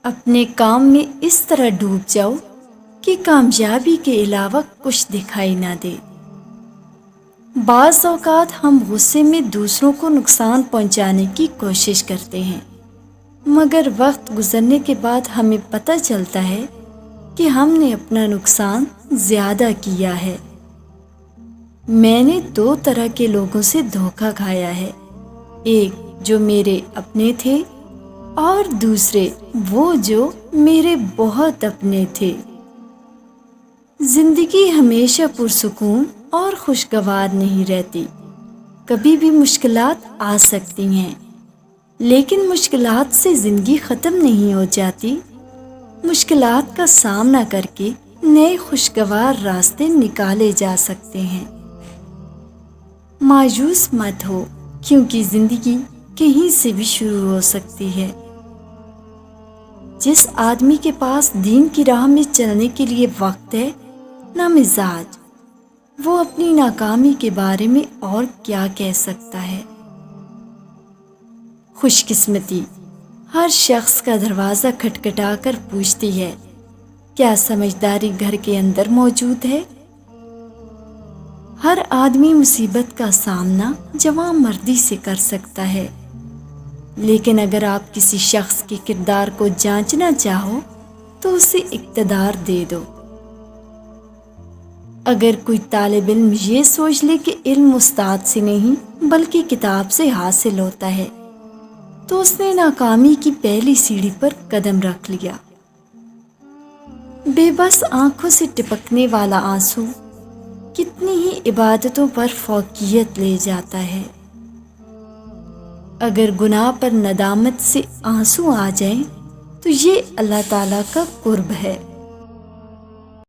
اپنے کام میں اس طرح ڈوب جاؤ کہ کامیابی کے علاوہ کچھ دکھائی نہ دے۔ بعض اوقات ہم غصے میں دوسروں کو نقصان پہنچانے کی کوشش کرتے ہیں، مگر وقت گزرنے کے بعد ہمیں پتہ چلتا ہے کہ ہم نے اپنا نقصان زیادہ کیا ہے۔ میں نے 2 طرح کے لوگوں سے دھوکہ کھایا ہے، ایک جو میرے اپنے تھے اور دوسرے وہ جو میرے بہت اپنے تھے۔ زندگی ہمیشہ پرسکون اور خوشگوار نہیں رہتی، کبھی بھی مشکلات آ سکتی ہیں، لیکن مشکلات سے زندگی ختم نہیں ہو جاتی۔ مشکلات کا سامنا کر کے نئے خوشگوار راستے نکالے جا سکتے ہیں۔ مایوس مت ہو، کیونکہ زندگی کہیں سے بھی شروع ہو سکتی ہے۔ جس آدمی کے پاس دین کی راہ میں چلنے کے لیے وقت ہے نہ مزاج، وہ اپنی ناکامی کے بارے میں اور کیا کہہ سکتا ہے۔ خوش قسمتی ہر شخص کا دروازہ کھٹکھٹا کر پوچھتی ہے، کیا سمجھداری گھر کے اندر موجود ہے؟ ہر آدمی مصیبت کا سامنا جوان مردی سے کر سکتا ہے، لیکن اگر آپ کسی شخص کے کردار کو جانچنا چاہو تو اسے اقتدار دے دو۔ اگر کوئی طالب علم یہ سوچ لے کہ علم استاد سے نہیں بلکہ کتاب سے حاصل ہوتا ہے تو اس نے ناکامی کی پہلی سیڑھی پر قدم رکھ لیا۔ بے بس آنکھوں سے ٹپکنے والا آنسو کتنی ہی عبادتوں پر فوقیت لے جاتا ہے۔ اگر گناہ پر ندامت سے آنسو آ جائیں تو یہ اللہ تعالیٰ کا قرب ہے۔